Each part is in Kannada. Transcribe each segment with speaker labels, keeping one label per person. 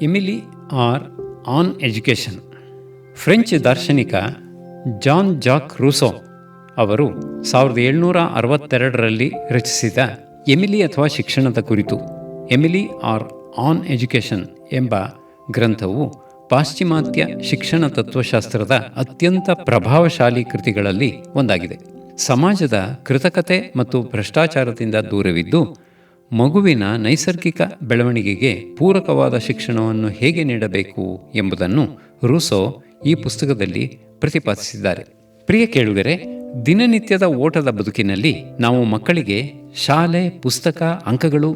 Speaker 1: Emily or on education. French ದಾರ್ಶನಿಕ ಜಾನ್ ಜಾಕ್ ರೂಸೋ ಅವರು 1762ರಲ್ಲಿ ರಚಿಸಿದ ಎಮಿಲಿ ಅಥವಾ ಶಿಕ್ಷಣದ ಕುರಿತು ಎಮಿಲಿ ಆರ್ ಆನ್ ಎಜುಕೇಷನ್ ಎಂಬ ಗ್ರಂಥವು ಪಾಶ್ಚಿಮಾತ್ಯ ಶಿಕ್ಷಣ ತತ್ವಶಾಸ್ತ್ರದ ಅತ್ಯಂತ ಪ್ರಭಾವಶಾಲಿ ಕೃತಿಗಳಲ್ಲಿ ಒಂದಾಗಿದೆ. ಸಮಾಜದ ಕೃತಕತೆ ಮತ್ತು ಭ್ರಷ್ಟಾಚಾರದಿಂದ ದೂರವಿದ್ದು ಮಗುವಿನ ನೈಸರ್ಗಿಕ ಬೆಳವಣಿಗೆಗೆ ಪೂರಕವಾದ ಶಿಕ್ಷಣವನ್ನು ಹೇಗೆ ನೀಡಬೇಕು ಎಂಬುದನ್ನು ರೂಸೋ ಈ ಪುಸ್ತಕದಲ್ಲಿ ಪ್ರತಿಪಾದಿಸಿದ್ದಾರೆ. ಪ್ರಿಯ ಕೇಳುಗರೆ, ದಿನನಿತ್ಯದ ಓಟದ ಬದುಕಿನಲ್ಲಿ ನಾವು ಮಕ್ಕಳಿಗೆ ಶಾಲೆ, ಪುಸ್ತಕ, ಅಂಕಗಳು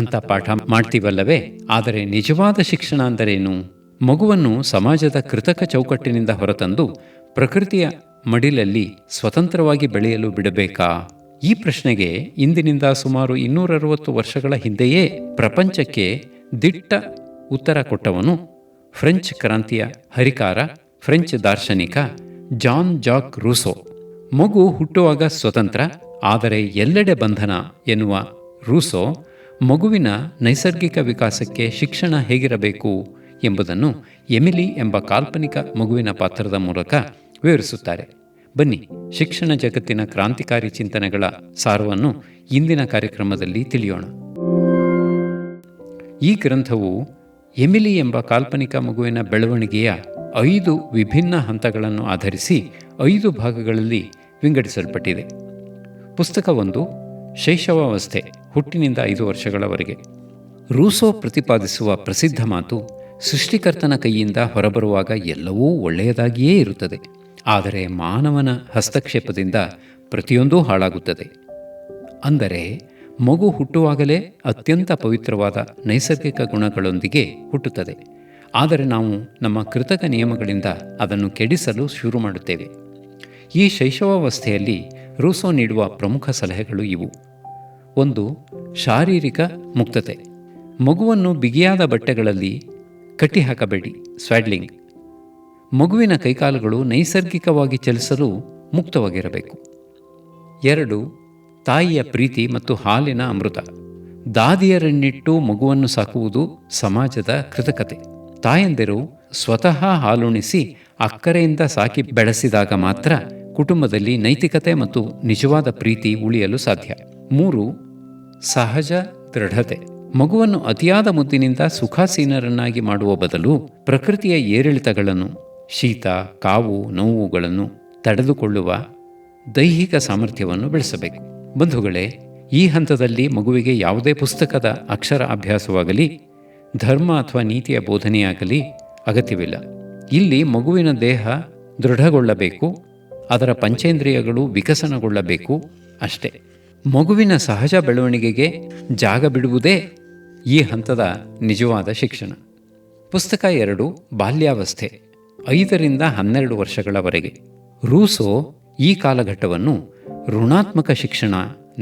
Speaker 1: ಅಂತ ಪಾಠ ಮಾಡ್ತೀವಲ್ಲವೇ? ಆದರೆ ನಿಜವಾದ ಶಿಕ್ಷಣ ಅಂದರೇನು? ಮಗುವನ್ನು ಸಮಾಜದ ಕೃತಕ ಚೌಕಟ್ಟಿನಿಂದ ಹೊರತಂದು ಪ್ರಕೃತಿಯ ಮಡಿಲಲ್ಲಿ ಸ್ವತಂತ್ರವಾಗಿ ಬೆಳೆಯಲು ಬಿಡಬೇಕಾ? ಈ ಪ್ರಶ್ನೆಗೆ ಇಂದಿನಿಂದ ಸುಮಾರು 260 ವರ್ಷಗಳ ಹಿಂದೆಯೇ ಪ್ರಪಂಚಕ್ಕೆ ದಿಟ್ಟ ಉತ್ತರ ಕೊಟ್ಟವನು ಫ್ರೆಂಚ್ ಕ್ರಾಂತಿಯ ಹರಿಕಾರ, ಫ್ರೆಂಚ್ ದಾರ್ಶನಿಕ ಜಾನ್ ಜಾಕ್ ರೂಸೋ. ಮಗು ಹುಟ್ಟುವಾಗ ಸ್ವತಂತ್ರ, ಆದರೆ ಎಲ್ಲೆಡೆ ಬಂಧನ ಎನ್ನುವ ರೂಸೋ ಮಗುವಿನ ನೈಸರ್ಗಿಕ ವಿಕಾಸಕ್ಕೆ ಶಿಕ್ಷಣ ಹೇಗಿರಬೇಕು ಎಂಬುದನ್ನು ಎಮಿಲಿ ಎಂಬ ಕಾಲ್ಪನಿಕ ಮಗುವಿನ ಪಾತ್ರದ ಮೂಲಕ ವಿವರಿಸುತ್ತಾರೆ. ಬನ್ನಿ, ಶಿಕ್ಷಣ ಜಗತ್ತಿನ ಕ್ರಾಂತಿಕಾರಿ ಚಿಂತನೆಗಳ ಸಾರವನ್ನು ಇಂದಿನ ಕಾರ್ಯಕ್ರಮದಲ್ಲಿ ತಿಳಿಯೋಣ. ಈ ಗ್ರಂಥವು ಎಮಿಲಿ ಎಂಬ ಕಾಲ್ಪನಿಕ ಮಗುವಿನ ಬೆಳವಣಿಗೆಯ 5 ವಿಭಿನ್ನ ಹಂತಗಳನ್ನು ಆಧರಿಸಿ 5 ಭಾಗಗಳಲ್ಲಿ ವಿಂಗಡಿಸಲ್ಪಟ್ಟಿದೆ. ಪುಸ್ತಕ 1, ಶೈಶವಾವಸ್ಥೆ, ಹುಟ್ಟಿನಿಂದ 5 ವರ್ಷಗಳವರೆಗೆ. ರೂಸೋ ಪ್ರತಿಪಾದಿಸುವ ಪ್ರಸಿದ್ಧ ಮಾತು, ಸೃಷ್ಟಿಕರ್ತನ ಕೈಯಿಂದ ಹೊರಬರುವಾಗ ಎಲ್ಲವೂ ಒಳ್ಳೆಯದಾಗಿಯೇ ಇರುತ್ತದೆ, ಆದರೆ ಮಾನವನ ಹಸ್ತಕ್ಷೇಪದಿಂದ ಪ್ರತಿಯೊಂದೂ ಹಾಳಾಗುತ್ತದೆ. ಅಂದರೆ ಮಗು ಹುಟ್ಟುವಾಗಲೇ ಅತ್ಯಂತ ಪವಿತ್ರವಾದ ನೈಸರ್ಗಿಕ ಗುಣಗಳೊಂದಿಗೆ ಹುಟ್ಟುತ್ತದೆ, ಆದರೆ ನಾವು ನಮ್ಮ ಕೃತಕ ನಿಯಮಗಳಿಂದ ಅದನ್ನು ಕೆಡಿಸಲು ಶುರು ಮಾಡುತ್ತೇವೆ. ಈ ಶೈಶವಾವಸ್ಥೆಯಲ್ಲಿ ರೂಸೋ ನೀಡುವ ಪ್ರಮುಖ ಸಲಹೆಗಳು ಇವು. 1. ಶಾರೀರಿಕ ಮುಕ್ತತೆ. ಮಗುವನ್ನು ಬಿಗಿಯಾದ ಬಟ್ಟೆಗಳಲ್ಲಿ ಕಟ್ಟಿಹಾಕಬೇಡಿ, ಸ್ವಾಡ್ಲಿಂಗ್. ಮಗುವಿನ ಕೈಕಾಲುಗಳು ನೈಸರ್ಗಿಕವಾಗಿ ಚಲಿಸಲು ಮುಕ್ತವಾಗಿರಬೇಕು. 2. ತಾಯಿಯ ಪ್ರೀತಿ ಮತ್ತು ಹಾಲಿನ ಅಮೃತ. ದಾದಿಯರನ್ನಿಟ್ಟು ಮಗುವನ್ನು ಸಾಕುವುದು ಸಮಾಜದ ಕೃತಕತೆ. ತಾಯಂದಿರು ಸ್ವತಃ ಹಾಲುಣಿಸಿ ಅಕ್ಕರೆಯಿಂದ ಸಾಕಿ ಬೆಳೆಸಿದಾಗ ಮಾತ್ರ ಕುಟುಂಬದಲ್ಲಿ ನೈತಿಕತೆ ಮತ್ತು ನಿಜವಾದ ಪ್ರೀತಿ ಉಳಿಯಲು ಸಾಧ್ಯ. 3. ಸಹಜ ದೃಢತೆ. ಮಗುವನ್ನು ಅತಿಯಾದ ಮುದ್ದಿನಿಂದ ಸುಖಾಸೀನರನ್ನಾಗಿ ಮಾಡುವ ಬದಲು ಪ್ರಕೃತಿಯ ಏರಿಳಿತಗಳನ್ನು, ಶೀತ, ಕಾವು, ನೋವುಗಳನ್ನು ತಡೆದುಕೊಳ್ಳುವ ದೈಹಿಕ ಸಾಮರ್ಥ್ಯವನ್ನು ಬೆಳೆಸಬೇಕು. ಬಂಧುಗಳೇ, ಈ ಹಂತದಲ್ಲಿ ಮಗುವಿಗೆ ಯಾವುದೇ ಪುಸ್ತಕದ ಅಕ್ಷರ ಅಭ್ಯಾಸವಾಗಲಿ, ಧರ್ಮ ಅಥವಾ ನೀತಿಯ ಬೋಧನೆಯಾಗಲಿ ಅಗತ್ಯವಿಲ್ಲ. ಇಲ್ಲಿ ಮಗುವಿನ ದೇಹ ದೃಢಗೊಳ್ಳಬೇಕು, ಅದರ ಪಂಚೇಂದ್ರಿಯಗಳು ವಿಕಸನಗೊಳ್ಳಬೇಕು ಅಷ್ಟೇ. ಮಗುವಿನ ಸಹಜ ಬೆಳವಣಿಗೆಗೆ ಜಾಗ ಬಿಡುವುದೇ ಈ ಹಂತದ ನಿಜವಾದ ಶಿಕ್ಷಣ. ಪುಸ್ತಕ 2, ಬಾಲ್ಯಾವಸ್ಥೆ, 5ರಿಂದ 12 ವರ್ಷಗಳವರೆಗೆ. ರೂಸೋ ಈ ಕಾಲಘಟ್ಟವನ್ನು ಋಣಾತ್ಮಕ ಶಿಕ್ಷಣ,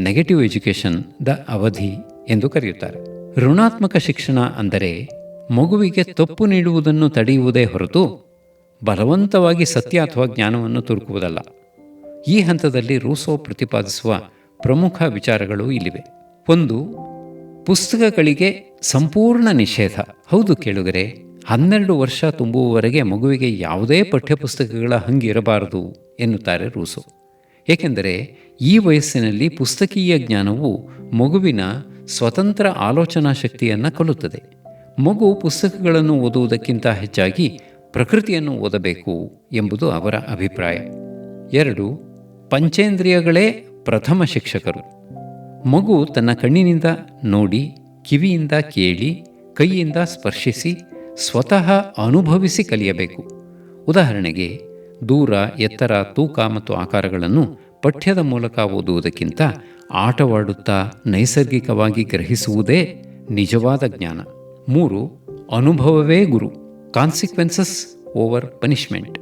Speaker 1: ನೆಗೆಟಿವ್ ಎಜುಕೇಷನ್ ದ ಅವಧಿ ಎಂದು ಕರೆಯುತ್ತಾರೆ. ಋಣಾತ್ಮಕ ಶಿಕ್ಷಣ ಅಂದರೆ ಮಗುವಿಗೆ ತಪ್ಪು ನೀಡುವುದನ್ನು ತಡೆಯುವುದೇ ಹೊರತು ಬಲವಂತವಾಗಿ ಸತ್ಯ ಅಥವಾ ಜ್ಞಾನವನ್ನು ತುರುಕುವುದಲ್ಲ. ಈ ಹಂತದಲ್ಲಿ ರೂಸೋ ಪ್ರತಿಪಾದಿಸುವ ಪ್ರಮುಖ ವಿಚಾರಗಳು ಇಲ್ಲಿವೆ. 1. ಪುಸ್ತಕಗಳಿಗೆ ಸಂಪೂರ್ಣ ನಿಷೇಧ. ಹೌದು ಕೇಳುಗರೆ, 12 ವರ್ಷ ತುಂಬುವವರೆಗೆ ಮಗುವಿಗೆ ಯಾವುದೇ ಪಠ್ಯಪುಸ್ತಕಗಳ ಹಂಗಿರಬಾರದು ಎನ್ನುತ್ತಾರೆ ರೂಸೋ. ಏಕೆಂದರೆ ಈ ವಯಸ್ಸಿನಲ್ಲಿ ಪುಸ್ತಕೀಯ ಜ್ಞಾನವು ಮಗುವಿನ ಸ್ವತಂತ್ರ ಆಲೋಚನಾ ಶಕ್ತಿಯನ್ನು ಕೊಲ್ಲುತ್ತದೆ. ಮಗು ಪುಸ್ತಕಗಳನ್ನು ಓದುವುದಕ್ಕಿಂತ ಹೆಚ್ಚಾಗಿ ಪ್ರಕೃತಿಯನ್ನು ಓದಬೇಕು ಎಂಬುದು ಅವರ ಅಭಿಪ್ರಾಯ. 2. ಪಂಚೇಂದ್ರಿಯಗಳೇ ಪ್ರಥಮ ಶಿಕ್ಷಕರು. ಮಗು ತನ್ನ ಕಣ್ಣಿನಿಂದ ನೋಡಿ, ಕಿವಿಯಿಂದ ಕೇಳಿ, ಕೈಯಿಂದ ಸ್ಪರ್ಶಿಸಿ, ಸ್ವತಃ ಅನುಭವಿಸಿ ಕಲಿಯಬೇಕು. ಉದಾಹರಣೆಗೆ, ದೂರ, ಎತ್ತರ, ತೂಕ ಮತ್ತು ಆಕಾರಗಳನ್ನು ಪಠ್ಯದ ಮೂಲಕ ಓದುವುದಕ್ಕಿಂತ ಆಟವಾಡುತ್ತಾ ನೈಸರ್ಗಿಕವಾಗಿ ಗ್ರಹಿಸುವುದೇ ನಿಜವಾದ ಜ್ಞಾನ. 3. ಅನುಭವವೇ ಗುರು. Consequences over punishment.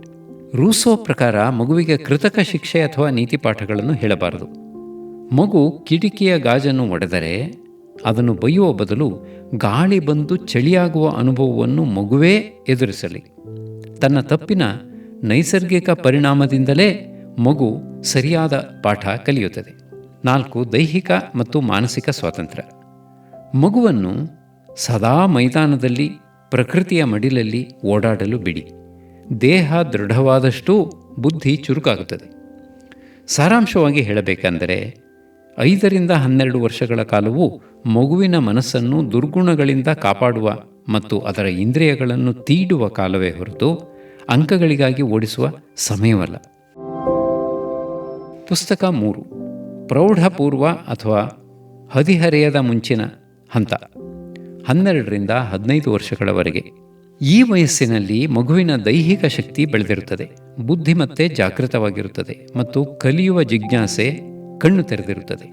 Speaker 1: ರೂಸೋ ಪ್ರಕಾರ ಮಗುವಿಗೆ ಕೃತಕ ಶಿಕ್ಷೆ ಅಥವಾ ನೀತಿ ಪಾಠಗಳನ್ನು ಹೇಳಬಾರದು. ಮಗು ಕಿಟಕಿಯ ಗಾಜನ್ನು ಒಡೆದರೆ ಅದನ್ನು ಬೈಯುವ ಬದಲು ಗಾಳಿ ಬಂದು ಚಳಿಯಾಗುವ ಅನುಭವವನ್ನು ಮಗುವೇ ಎದುರಿಸಲಿ. ತನ್ನ ತಪ್ಪಿನ ನೈಸರ್ಗಿಕ ಪರಿಣಾಮದಿಂದಲೇ ಮಗು ಸರಿಯಾದ ಪಾಠ ಕಲಿಯುತ್ತದೆ. 4. ದೈಹಿಕ ಮತ್ತು ಮಾನಸಿಕ ಸ್ವಾತಂತ್ರ್ಯ. ಮಗುವನ್ನು ಸದಾ ಮೈದಾನದಲ್ಲಿ ಪ್ರಕೃತಿಯ ಮಡಿಲಲ್ಲಿ ಓಡಾಡಲು ಬಿಡಿ. ದೇಹ ದೃಢವಾದಷ್ಟೂ ಬುದ್ಧಿ ಚುರುಕಾಗುತ್ತದೆ. ಸಾರಾಂಶವಾಗಿ ಹೇಳಬೇಕೆಂದರೆ 5ರಿಂದ 12 ವರ್ಷಗಳ ಕಾಲವು ಮಗುವಿನ ಮನಸ್ಸನ್ನು ದುರ್ಗುಣಗಳಿಂದ ಕಾಪಾಡುವ ಮತ್ತು ಅದರ ಇಂದ್ರಿಯಗಳನ್ನು ತೀಡುವ ಕಾಲವೇ ಹೊರತು ಅಂಕಗಳಿಗಾಗಿ ಓಡಿಸುವ ಸಮಯವಲ್ಲ. ಪುಸ್ತಕ 3. ಪ್ರೌಢಪೂರ್ವ ಅಥವಾ ಹದಿಹರೆಯದ ಮುಂಚಿನ ಹಂತ 12ರಿಂದ 15 ವರ್ಷಗಳವರೆಗೆ. ಈ ವಯಸ್ಸಿನಲ್ಲಿ ಮಗುವಿನ ದೈಹಿಕ ಶಕ್ತಿ ಬೆಳೆದಿರುತ್ತದೆ, ಬುದ್ಧಿಮತ್ತೆ ಜಾಗೃತವಾಗಿರುತ್ತದೆ ಮತ್ತು ಕಲಿಯುವ ಜಿಜ್ಞಾಸೆ ಕಣ್ಣು ತೆರೆದಿರುತ್ತದೆ.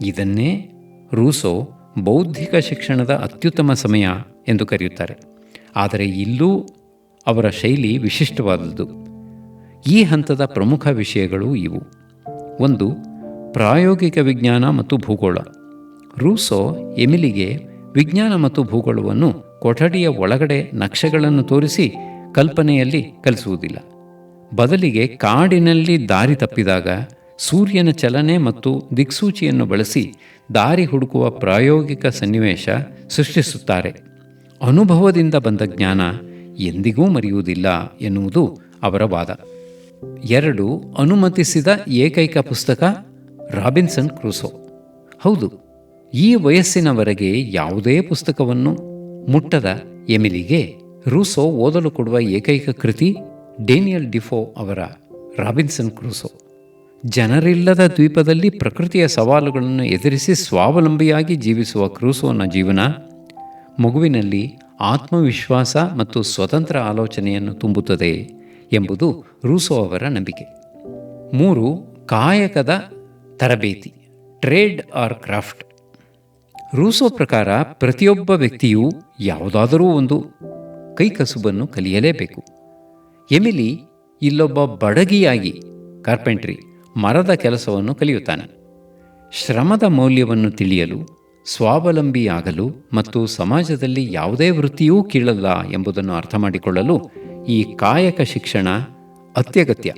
Speaker 1: ಇದನ್ನೇ ರೂಸೋ ಬೌದ್ಧಿಕ ಶಿಕ್ಷಣದ ಅತ್ಯುತ್ತಮ ಸಮಯ ಎಂದು ಕರೆಯುತ್ತಾರೆ. ಆದರೆ ಇಲ್ಲೂ ಅವರ ಶೈಲಿ ವಿಶಿಷ್ಟವಾದದ್ದು. ಈ ಹಂತದ ಪ್ರಮುಖ ವಿಷಯಗಳು ಇವು. 1. ಪ್ರಾಯೋಗಿಕ ವಿಜ್ಞಾನ ಮತ್ತು ಭೂಗೋಳ. ರೂಸೋ ಎಮಿಲಿಗೆ ವಿಜ್ಞಾನ ಮತ್ತು ಭೂಗೋಳವನ್ನು ಕೊಠಡಿಯ ಒಳಗಡೆ ನಕ್ಷೆಗಳನ್ನು ತೋರಿಸಿ ಕಲ್ಪನೆಯಲ್ಲಿ ಕಲಿಸುವುದಿಲ್ಲ. ಬದಲಿಗೆ ಕಾಡಿನಲ್ಲಿ ದಾರಿ ತಪ್ಪಿದಾಗ ಸೂರ್ಯನ ಚಲನೆ ಮತ್ತು ದಿಕ್ಸೂಚಿಯನ್ನು ಬಳಸಿ ದಾರಿ ಹುಡುಕುವ ಪ್ರಾಯೋಗಿಕ ಸನ್ನಿವೇಶ ಸೃಷ್ಟಿಸುತ್ತಾರೆ. ಅನುಭವದಿಂದ ಬಂದ ಜ್ಞಾನ ಎಂದಿಗೂ ಮರೆಯುವುದಿಲ್ಲ ಎನ್ನುವುದು ಅವರ ವಾದ. 2. ಅನುಮತಿಸಿದ ಏಕೈಕ ಪುಸ್ತಕ ರಾಬಿನ್ಸನ್ ಕ್ರೂಸೋ. ಹೌದು, ಈ ವಯಸ್ಸಿನವರೆಗೆ ಯಾವುದೇ ಪುಸ್ತಕವನ್ನು ಮುಟ್ಟದ ಎಮಿಲಿಗೆ ರೂಸೋ ಓದಲು ಕೊಡುವ ಏಕೈಕ ಕೃತಿ ಡೇನಿಯಲ್ ಡಿಫೋ ಅವರ ರಾಬಿನ್ಸನ್ ಕ್ರೂಸೋ. ಜನರಿಲ್ಲದ ದ್ವೀಪದಲ್ಲಿ ಪ್ರಕೃತಿಯ ಸವಾಲುಗಳನ್ನು ಎದುರಿಸಿ ಸ್ವಾವಲಂಬಿಯಾಗಿ ಜೀವಿಸುವ ಕ್ರೂಸೋನ ಜೀವನ ಮಗುವಿನಲ್ಲಿ ಆತ್ಮವಿಶ್ವಾಸ ಮತ್ತು ಸ್ವತಂತ್ರ ಆಲೋಚನೆಯನ್ನು ತುಂಬುತ್ತದೆ ಎಂಬುದು ರೂಸೋ ಅವರ ನಂಬಿಕೆ. 3. ಕಾಯಕದ ತರಬೇತಿ, ಟ್ರೇಡ್ ಆರ್ ಕ್ರಾಫ್ಟ್. ರೂಸೋ ಪ್ರಕಾರ ಪ್ರತಿಯೊಬ್ಬ ವ್ಯಕ್ತಿಯೂ ಯಾವುದಾದರೂ ಒಂದು ಕೈಕಸುಬನ್ನು ಕಲಿಯಲೇಬೇಕು. ಎಮಿಲಿ ಇಲ್ಲೊಬ್ಬ ಬಡಗಿಯಾಗಿ ಕಾರ್ಪೆಂಟ್ರಿ, ಮರದ ಕೆಲಸವನ್ನು ಕಲಿಯುತ್ತಾನೆ. ಶ್ರಮದ ಮೌಲ್ಯವನ್ನು ತಿಳಿಯಲು, ಸ್ವಾವಲಂಬಿಯಾಗಲು ಮತ್ತು ಸಮಾಜದಲ್ಲಿ ಯಾವುದೇ ವೃತ್ತಿಯೂ ಕೀಳಲ್ಲ ಎಂಬುದನ್ನು ಅರ್ಥ ಮಾಡಿಕೊಳ್ಳಲು ಈ ಕಾಯಕ ಶಿಕ್ಷಣ ಅತ್ಯಗತ್ಯ.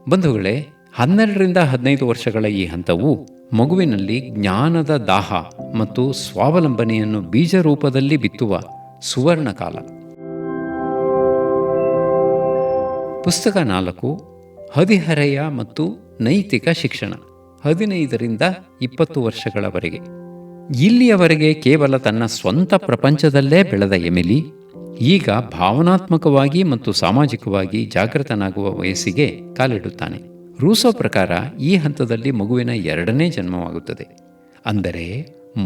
Speaker 1: ಬಂಧುಗಳೇ, 12ರಿಂದ 15 ವರ್ಷಗಳ ಈ ಹಂತವು ಮಗುವಿನಲ್ಲಿ ಜ್ಞಾನದ ದಾಹ ಮತ್ತು ಸ್ವಾವಲಂಬನೆಯನ್ನು ಬೀಜರೂಪದಲ್ಲಿ ಬಿತ್ತುವ ಸುವರ್ಣ ಕಾಲ. ಪುಸ್ತಕ 4. ಹದಿಹರೆಯ ಮತ್ತು ನೈತಿಕ ಶಿಕ್ಷಣ 15ರಿಂದ 20 ವರ್ಷಗಳವರೆಗೆ. ಇಲ್ಲಿಯವರೆಗೆ ಕೇವಲ ತನ್ನ ಸ್ವಂತ ಪ್ರಪಂಚದಲ್ಲೇ ಬೆಳೆದ ಎಮಿಲಿ ಈಗ ಭಾವನಾತ್ಮಕವಾಗಿ ಮತ್ತು ಸಾಮಾಜಿಕವಾಗಿ ಜಾಗೃತನಾಗುವ ವಯಸ್ಸಿಗೆ ಕಾಲಿಡುತ್ತಾನೆ. ರೂಸೋ ಪ್ರಕಾರ ಈ ಹಂತದಲ್ಲಿ ಮಗುವಿನ 2ನೇ ಜನ್ಮವಾಗುತ್ತದೆ. ಅಂದರೆ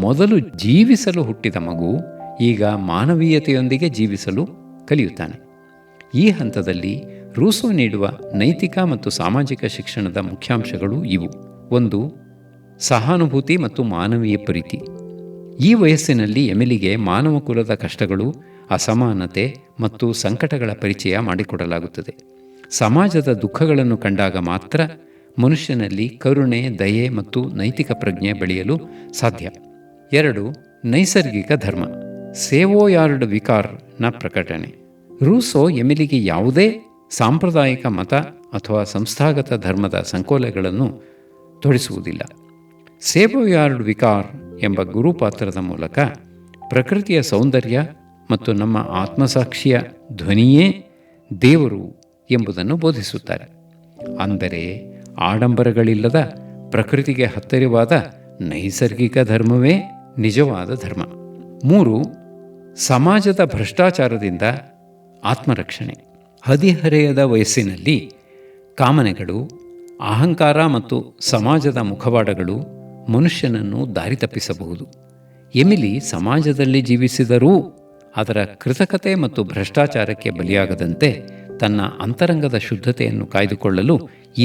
Speaker 1: ಮೊದಲು ಜೀವಿಸಲು ಹುಟ್ಟಿದ ಮಗು ಈಗ ಮಾನವೀಯತೆಯೊಂದಿಗೆ ಜೀವಿಸಲು ಕಲಿಯುತ್ತಾನೆ. ಈ ಹಂತದಲ್ಲಿ ರೂಸೋ ನೀಡುವ ನೈತಿಕ ಮತ್ತು ಸಾಮಾಜಿಕ ಶಿಕ್ಷಣದ ಮುಖ್ಯಾಂಶಗಳು ಇವು. 1. ಸಹಾನುಭೂತಿ ಮತ್ತು ಮಾನವೀಯ ಪ್ರೀತಿ. ಈ ವಯಸ್ಸಿನಲ್ಲಿ ಎಮಿಲಿಗೆ ಮಾನವ ಕುಲದ ಕಷ್ಟಗಳು, ಅಸಮಾನತೆ ಮತ್ತು ಸಂಕಟಗಳ ಪರಿಚಯ ಮಾಡಿಕೊಡಲಾಗುತ್ತದೆ. ಸಮಾಜದ ದುಃಖಗಳನ್ನು ಕಂಡಾಗ ಮಾತ್ರ ಮನುಷ್ಯನಲ್ಲಿ ಕರುಣೆ, ದಯೆ ಮತ್ತು ನೈತಿಕ ಪ್ರಜ್ಞೆ ಬೆಳೆಯಲು ಸಾಧ್ಯ. 2. ನೈಸರ್ಗಿಕ ಧರ್ಮ, ಸೇವೋಯಾರ್ಡ್ ವಿಕಾರ್ನ ಪ್ರಕಟಣೆ. ರೂಸೋ ಎಮಿಲಿಗೆ ಯಾವುದೇ ಸಾಂಪ್ರದಾಯಿಕ ಮತ ಅಥವಾ ಸಂಸ್ಥಾಗತ ಧರ್ಮದ ಸಂಕೋಲೆಗಳನ್ನು ತೊಡಿಸುವುದಿಲ್ಲ. ಸೇವೋಯಾರ್ಡ್ ವಿಕಾರ್ ಎಂಬ ಗುರುಪಾತ್ರದ ಮೂಲಕ ಪ್ರಕೃತಿಯ ಸೌಂದರ್ಯ ಮತ್ತು ನಮ್ಮ ಆತ್ಮಸಾಕ್ಷಿಯ ಧ್ವನಿಯೇ ದೇವರು ಎಂಬುದನ್ನು ಬೋಧಿಸುತ್ತಾರೆ. ಅಂದರೆ ಆಡಂಬರಗಳಿಲ್ಲದ ಪ್ರಕೃತಿಗೆ ಹತ್ತಿರವಾದ ನೈಸರ್ಗಿಕ ಧರ್ಮವೇ ನಿಜವಾದ ಧರ್ಮ. 3. ಸಮಾಜದ ಭ್ರಷ್ಟಾಚಾರದಿಂದ ಆತ್ಮರಕ್ಷಣೆ. ಹದಿಹರೆಯದ ವಯಸ್ಸಿನಲ್ಲಿ ಕಾಮನೆಗಳು, ಅಹಂಕಾರ ಮತ್ತು ಸಮಾಜದ ಮುಖವಾಡಗಳು ಮನುಷ್ಯನನ್ನು ದಾರಿ ತಪ್ಪಿಸಬಹುದು. ಎಮಿಲಿ ಸಮಾಜದಲ್ಲಿ ಜೀವಿಸಿದರೂ ಅದರ ಕೃತಕತೆ ಮತ್ತು ಭ್ರಷ್ಟಾಚಾರಕ್ಕೆ ಬಲಿಯಾಗದಂತೆ ತನ್ನ ಅಂತರಂಗದ ಶುದ್ಧತೆಯನ್ನು ಕಾಯ್ದುಕೊಳ್ಳಲು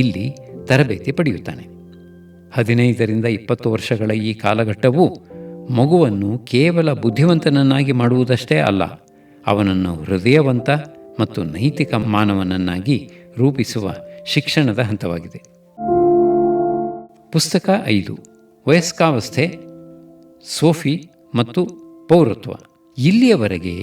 Speaker 1: ಇಲ್ಲಿ ತರಬೇತಿ ಪಡೆಯುತ್ತಾನೆ. 15ರಿಂದ 20 ವರ್ಷಗಳ ಈ ಕಾಲಘಟ್ಟವು ಮಗುವನ್ನು ಕೇವಲ ಬುದ್ಧಿವಂತನನ್ನಾಗಿ ಮಾಡುವುದಷ್ಟೇ ಅಲ್ಲ, ಅವನನ್ನು ಹೃದಯವಂತ ಮತ್ತು ನೈತಿಕ ಮಾನವನನ್ನಾಗಿ ರೂಪಿಸುವ ಶಿಕ್ಷಣದ ಹಂತವಾಗಿದೆ. ಪುಸ್ತಕ 5. ವಯಸ್ಕಾವಸ್ಥೆ, ಸೋಫಿ ಮತ್ತು ಪೌರತ್ವ. ಇಲ್ಲಿಯವರೆಗೆ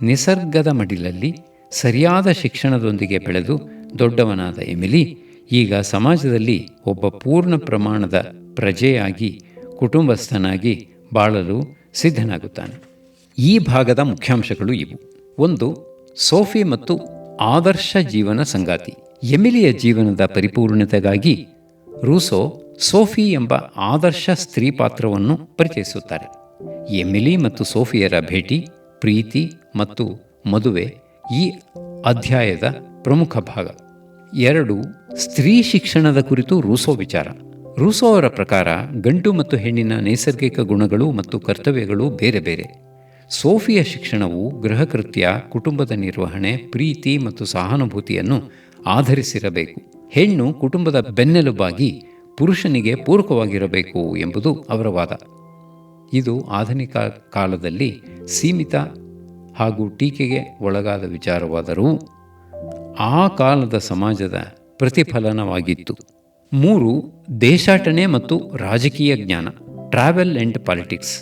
Speaker 1: ನಿಸರ್ಗದ ಮಡಿಲಲ್ಲಿ ಸರಿಯಾದ ಶಿಕ್ಷಣದೊಂದಿಗೆ ಬೆಳೆದು ದೊಡ್ಡವನಾದ ಎಮಿಲಿ ಈಗ ಸಮಾಜದಲ್ಲಿ ಒಬ್ಬ ಪೂರ್ಣ ಪ್ರಮಾಣದ ಪ್ರಜೆಯಾಗಿ, ಕುಟುಂಬಸ್ಥನಾಗಿ ಬಾಳಲು ಸಿದ್ಧನಾಗುತ್ತಾನೆ. ಈ ಭಾಗದ ಮುಖ್ಯಾಂಶಗಳು ಇವು. ಒಂದು, ಸೋಫಿ ಮತ್ತು ಆದರ್ಶ ಜೀವನ ಸಂಗಾತಿ. ಎಮಿಲಿಯ ಜೀವನದ ಪರಿಪೂರ್ಣತೆಗಾಗಿ ರೂಸೋ ಸೋಫಿ ಎಂಬ ಆದರ್ಶ ಸ್ತ್ರೀ ಪಾತ್ರವನ್ನು ಪರಿಚಯಿಸುತ್ತಾರೆ. ಎಮಿಲಿ ಮತ್ತು ಸೋಫಿಯರ ಭೇಟಿ, ಪ್ರೀತಿ ಮತ್ತು ಮದುವೆ ಈ ಅಧ್ಯಾಯದ ಪ್ರಮುಖ ಭಾಗ. 2, ಸ್ತ್ರೀ ಶಿಕ್ಷಣದ ಕುರಿತು ರೂಸೋ ವಿಚಾರ. ರೂಸೋ ಅವರ ಪ್ರಕಾರ ಗಂಡು ಮತ್ತು ಹೆಣ್ಣಿನ ನೈಸರ್ಗಿಕ ಗುಣಗಳು ಮತ್ತು ಕರ್ತವ್ಯಗಳು ಬೇರೆ ಬೇರೆ. ಸೋಫಿಯ ಶಿಕ್ಷಣವು ಗೃಹಕೃತ್ಯ, ಕುಟುಂಬದ ನಿರ್ವಹಣೆ, ಪ್ರೀತಿ ಮತ್ತು ಸಹಾನುಭೂತಿಯನ್ನು ಆಧರಿಸಿರಬೇಕು. ಹೆಣ್ಣು ಕುಟುಂಬದ ಬೆನ್ನೆಲುಬಾಗಿ ಪುರುಷನಿಗೆ ಪೂರಕವಾಗಿರಬೇಕು ಎಂಬುದು ಅವರ ವಾದ. ಇದು ಆಧುನಿಕ ಕಾಲದಲ್ಲಿ ಸೀಮಿತ ಹಾಗೂ ಟೀಕೆಗೆ ಒಳಗಾದ ವಿಚಾರವಾದರೂ ಆ ಕಾಲದ ಸಮಾಜದ ಪ್ರತಿಫಲನವಾಗಿತ್ತು. 3, ದೇಶಾಟನೆ ಮತ್ತು ರಾಜಕೀಯ ಜ್ಞಾನ. Travel and politics.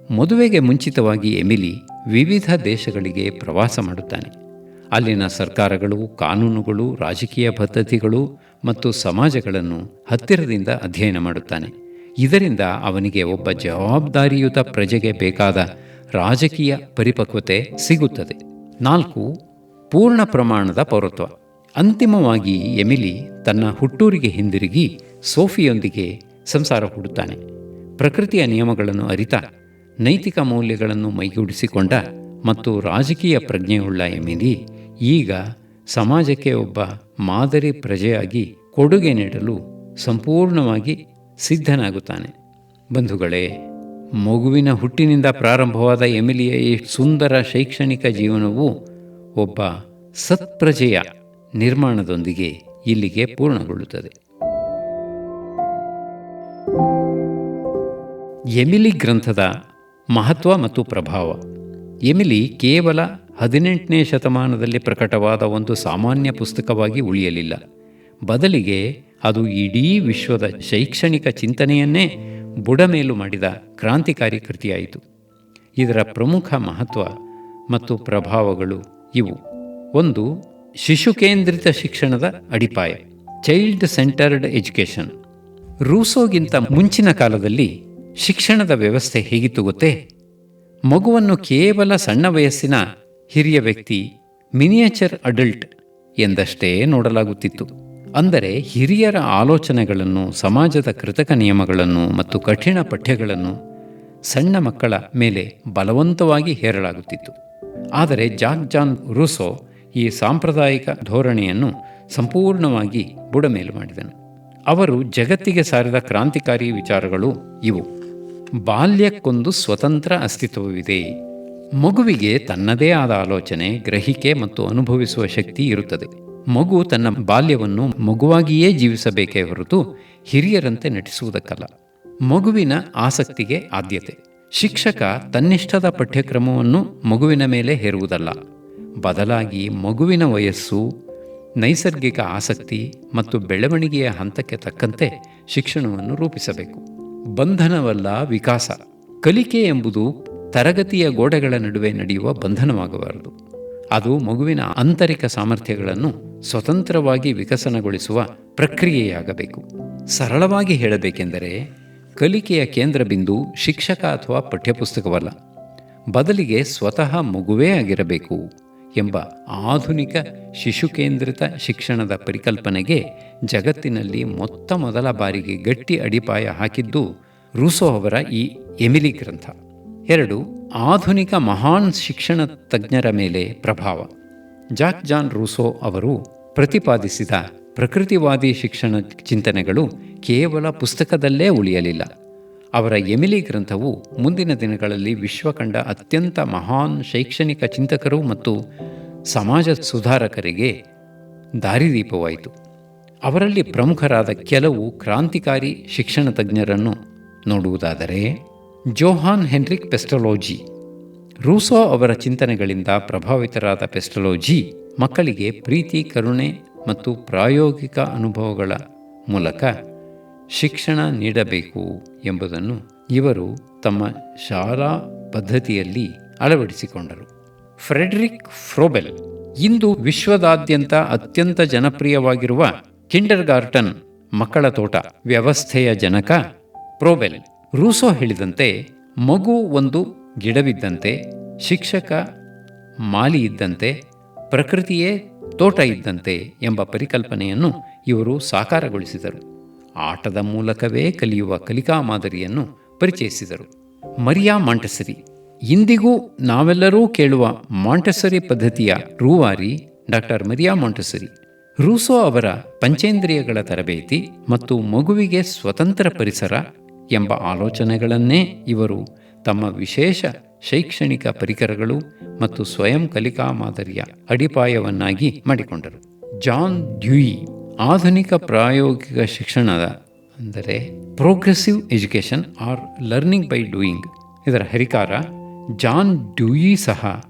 Speaker 1: ಮದುವೆಗೆ ಮುಂಚಿತವಾಗಿ ಎಮಿಲಿ ವಿವಿಧ ದೇಶಗಳಿಗೆ ಪ್ರವಾಸ ಮಾಡುತ್ತಾನೆ. ಅಲ್ಲಿನ ಸರ್ಕಾರಗಳು, ಕಾನೂನುಗಳು, ರಾಜಕೀಯ ಪದ್ಧತಿಗಳು ಮತ್ತು ಸಮಾಜಗಳನ್ನು ಹತ್ತಿರದಿಂದ ಅಧ್ಯಯನ ಮಾಡುತ್ತಾನೆ. ಇದರಿಂದ ಅವನಿಗೆ ಒಬ್ಬ ಜವಾಬ್ದಾರಿಯುತ ಪ್ರಜೆಗೆ ಬೇಕಾದ ರಾಜಕೀಯ ಪರಿಪಕ್ವತೆ ಸಿಗುತ್ತದೆ. 4, ಪೂರ್ಣ ಪ್ರಮಾಣದ ಪೌರತ್ವ. ಅಂತಿಮವಾಗಿ ಎಮಿಲಿ ತನ್ನ ಹುಟ್ಟೂರಿಗೆ ಹಿಂದಿರುಗಿ ಸೋಫಿಯೊಂದಿಗೆ ಸಂಸಾರ ಹೂಡುತ್ತಾನೆ. ಪ್ರಕೃತಿಯ ನಿಯಮಗಳನ್ನು ಅರಿತ, ನೈತಿಕ ಮೌಲ್ಯಗಳನ್ನು ಮೈಗೂಡಿಸಿಕೊಂಡ ಮತ್ತು ರಾಜಕೀಯ ಪ್ರಜ್ಞೆಯುಳ್ಳ ಎಮಿಲಿ ಈಗ ಸಮಾಜಕ್ಕೆ ಒಬ್ಬ ಮಾದರಿ ಪ್ರಜೆಯಾಗಿ ಕೊಡುಗೆ ನೀಡಲು ಸಂಪೂರ್ಣವಾಗಿ ಸಿದ್ಧನಾಗುತ್ತಾನೆ. ಬಂಧುಗಳೇ, ಮಗುವಿನ ಹುಟ್ಟಿನಿಂದ ಪ್ರಾರಂಭವಾದ ಎಮಿಲಿಯ ಈ ಸುಂದರ ಶೈಕ್ಷಣಿಕ ಜೀವನವು ಒಬ್ಬ ಸತ್ಪ್ರಜೆಯ ನಿರ್ಮಾಣದೊಂದಿಗೆ ಇಲ್ಲಿಗೆ ಪೂರ್ಣಗೊಳ್ಳುತ್ತದೆ. ಎಮಿಲಿ ಗ್ರಂಥದ ಮಹತ್ವ ಮತ್ತು ಪ್ರಭಾವ. ಎಮಿಲಿ ಕೇವಲ 18ನೇ ಶತಮಾನದಲ್ಲಿ ಪ್ರಕಟವಾದ ಒಂದು ಸಾಮಾನ್ಯ ಪುಸ್ತಕವಾಗಿ ಉಳಿಯಲಿಲ್ಲ. ಬದಲಿಗೆ ಅದು ಇಡೀ ವಿಶ್ವದ ಶೈಕ್ಷಣಿಕ ಚಿಂತನೆಯನ್ನೇ ಬುಡಮೇಲು ಮಾಡಿದ ಕ್ರಾಂತಿಕಾರಿ ಕೃತಿಯಾಯಿತು. ಇದರ ಪ್ರಮುಖ ಮಹತ್ವ ಮತ್ತು ಪ್ರಭಾವಗಳು ಇವು. 1, ಶಿಶು ಕೇಂದ್ರಿತ ಶಿಕ್ಷಣದ ಅಡಿಪಾಯ, ಚೈಲ್ಡ್ ಸೆಂಟರ್ಡ್ ಎಜುಕೇಷನ್. ರೂಸೋಗಿಂತ ಮುಂಚಿನ ಕಾಲದಲ್ಲಿ ಶಿಕ್ಷಣದ ವ್ಯವಸ್ಥೆ ಹೇಗಿತ್ತು ಗೊತ್ತೇ? ಮಗುವನ್ನು ಕೇವಲ ಸಣ್ಣ ವಯಸ್ಸಿನ ಹಿರಿಯ ವ್ಯಕ್ತಿ, ಮಿನಿಯೇಚರ್ ಅಡಲ್ಟ್ ಎಂದಷ್ಟೇ ನೋಡಲಾಗುತ್ತಿತ್ತು. ಅಂದರೆ ಹಿರಿಯರ ಆಲೋಚನೆಗಳನ್ನು, ಸಮಾಜದ ಕೃತಕ ನಿಯಮಗಳನ್ನು ಮತ್ತು ಕಠಿಣ ಪಠ್ಯಗಳನ್ನು ಸಣ್ಣ ಮಕ್ಕಳ ಮೇಲೆ ಬಲವಂತವಾಗಿ ಹೇರಲಾಗುತ್ತಿತ್ತು. ಆದರೆ ಜಾನ್ ರೂಸೋ ಈ ಸಾಂಪ್ರದಾಯಿಕ ಧೋರಣೆಯನ್ನು ಸಂಪೂರ್ಣವಾಗಿ ಬುಡಮೇಲು ಮಾಡಿದನು. ಅವರು ಜಗತ್ತಿಗೆ ಸಾರಿದ ಕ್ರಾಂತಿಕಾರಿ ವಿಚಾರಗಳು ಇವು. ಬಾಲ್ಯಕ್ಕೊಂದು ಸ್ವತಂತ್ರ ಅಸ್ತಿತ್ವವಿದೆ. ಮಗುವಿಗೆ ತನ್ನದೇ ಆದ ಆಲೋಚನೆ, ಗ್ರಹಿಕೆ ಮತ್ತು ಅನುಭವಿಸುವ ಶಕ್ತಿ ಇರುತ್ತದೆ. ಮಗು ತನ್ನ ಬಾಲ್ಯವನ್ನು ಮಗುವಾಗಿಯೇ ಜೀವಿಸಬೇಕೇ ಹೊರತು ಹಿರಿಯರಂತೆ ನಟಿಸುವುದಕ್ಕಲ್ಲ. ಮಗುವಿನ ಆಸಕ್ತಿಗೆ ಆದ್ಯತೆ. ಶಿಕ್ಷಕ ತನ್ನಿಷ್ಟದ ಪಠ್ಯಕ್ರಮವನ್ನು ಮಗುವಿನ ಮೇಲೆ ಹೇರುವುದಲ್ಲ, ಬದಲಾಗಿ ಮಗುವಿನ ವಯಸ್ಸು, ನೈಸರ್ಗಿಕ ಆಸಕ್ತಿ ಮತ್ತು ಬೆಳವಣಿಗೆಯ ಹಂತಕ್ಕೆ ತಕ್ಕಂತೆ ಶಿಕ್ಷಣವನ್ನು ರೂಪಿಸಬೇಕು. ಬಂಧನವಲ್ಲ, ವಿಕಾಸ. ಕಲಿಕೆ ಎಂಬುದು ತರಗತಿಯ ಗೋಡೆಗಳ ನಡುವೆ ನಡೆಯುವ ಬಂಧನವಾಗಬಾರದು. ಅದು ಮಗುವಿನ ಆಂತರಿಕ ಸಾಮರ್ಥ್ಯಗಳನ್ನು ಸ್ವತಂತ್ರವಾಗಿ ವಿಕಸನಗೊಳಿಸುವ ಪ್ರಕ್ರಿಯೆಯಾಗಬೇಕು. ಸರಳವಾಗಿ ಹೇಳಬೇಕೆಂದರೆ ಕಲಿಕೆಯ ಕೇಂದ್ರ ಬಿಂದು ಶಿಕ್ಷಕ ಅಥವಾ ಪಠ್ಯಪುಸ್ತಕವಲ್ಲ, ಬದಲಿಗೆ ಸ್ವತಃ ಮಗುವೇ ಆಗಿರಬೇಕು ಎಂಬ ಆಧುನಿಕ ಶಿಶು ಕೇಂದ್ರಿತ ಶಿಕ್ಷಣದ ಪರಿಕಲ್ಪನೆಗೆ ಜಗತ್ತಿನಲ್ಲಿ ಮೊದಲ ಬಾರಿಗೆ ಗಟ್ಟಿ ಅಡಿಪಾಯ ಹಾಕಿದ್ದು ರೂಸೋ ಅವರ ಈ ಎಮಿಲಿ ಗ್ರಂಥ. 2, ಆಧುನಿಕ ಮಹಾನ್ ಶಿಕ್ಷಣ ತಜ್ಞರ ಮೇಲೆ ಪ್ರಭಾವ. ಜಾನ್ ರೂಸೋ ಅವರು ಪ್ರತಿಪಾದಿಸಿದ ಪ್ರಕೃತಿವಾದಿ ಶಿಕ್ಷಣ ಚಿಂತನೆಗಳು ಕೇವಲ ಪುಸ್ತಕದಲ್ಲೇ ಉಳಿಯಲಿಲ್ಲ. ಅವರ ಎಮಿಲಿ ಗ್ರಂಥವು ಮುಂದಿನ ದಿನಗಳಲ್ಲಿ ವಿಶ್ವ ಕಂಡ ಅತ್ಯಂತ ಮಹಾನ್ ಶೈಕ್ಷಣಿಕ ಚಿಂತಕರು ಮತ್ತು ಸಮಾಜ ಸುಧಾರಕರಿಗೆ ದಾರಿದೀಪವಾಯಿತು. ಅವರಲ್ಲಿ ಪ್ರಮುಖರಾದ ಕೆಲವು ಕ್ರಾಂತಿಕಾರಿ ಶಿಕ್ಷಣ ತಜ್ಞರನ್ನು ನೋಡುವುದಾದರೆ, ಜೋಹಾನ್ ಹೆನ್ರಿಕ್ ಪೆಸ್ಟಲೋಜಿ. ರೂಸೋ ಅವರ ಚಿಂತನೆಗಳಿಂದ ಪ್ರಭಾವಿತರಾದ ಪೆಸ್ಟಲೋಜಿ ಮಕ್ಕಳಿಗೆ ಪ್ರೀತಿ, ಕರುಣೆ ಮತ್ತು ಪ್ರಾಯೋಗಿಕ ಅನುಭವಗಳ ಮೂಲಕ ಶಿಕ್ಷಣ ನೀಡಬೇಕು ಎಂಬುದನ್ನು ಇವರು ತಮ್ಮ ಶಾಲಾ ಪದ್ಧತಿಯಲ್ಲಿ ಅಳವಡಿಸಿಕೊಂಡರು. ಫ್ರೆಡರಿಕ್ ಫ್ರೋಬೆಲ್. ಇಂದು ವಿಶ್ವದಾದ್ಯಂತ ಅತ್ಯಂತ ಜನಪ್ರಿಯವಾಗಿರುವ ಕಿಂಡರ್ಗಾರ್ಟನ್ ಮಕ್ಕಳ ತೋಟ ವ್ಯವಸ್ಥೆಯ ಜನಕ ಫ್ರೋಬೆಲ್. ರೂಸೋ ಹೇಳಿದಂತೆ ಮಗು ಒಂದು ಗಿಡವಿದ್ದಂತೆ, ಶಿಕ್ಷಕ ಮಾಲಿ ಇದ್ದಂತೆ, ಪ್ರಕೃತಿಯೇ ತೋಟ ಇದ್ದಂತೆ ಎಂಬ ಪರಿಕಲ್ಪನೆಯನ್ನು ಇವರು ಸಾಕಾರಗೊಳಿಸಿದರು. ಆಟದ ಮೂಲಕವೇ ಕಲಿಯುವ ಕಲಿಕಾ ಮಾದರಿಯನ್ನು ಪರಿಚಯಿಸಿದರು. Maria Montessori. ಇಂದಿಗೂ ನಾವೆಲ್ಲರೂ ಕೇಳುವ ಮಾಂಟೆಸರಿ ಪದ್ಧತಿಯ ರೂವಾರಿ ಡಾಕ್ಟರ್ ಮರಿಯಾ ಮಾಂಟೆಸರಿ. ರೂಸೋ ಅವರ ಪಂಚೇಂದ್ರಿಯಗಳ ತರಬೇತಿ ಮತ್ತು ಮಗುವಿಗೆ ಸ್ವತಂತ್ರ ಪರಿಸರ ಎಂಬ ಆಲೋಚನೆಗಳನ್ನೇ ಇವರು ತಮ್ಮ ವಿಶೇಷ ಶೈಕ್ಷಣಿಕ ಪರಿಕರಗಳು ಮತ್ತು ಸ್ವಯಂ ಕಲಿಕಾ ಮಾದರಿಯ ಅಡಿಪಾಯವನ್ನಾಗಿ ಮಾಡಿಕೊಂಡರು. ಜಾನ್ ಡ್ಯೂಯಿ ಆಧುನಿಕ ಪ್ರಾಯೋಗಿಕ ಶಿಕ್ಷಣದ ಅಂದರೆ progressive education or learning by doing ಇದರ ಹರಿಕಾರ ಜಾನ್ ಡ್ಯೂಯಿ ಸಹ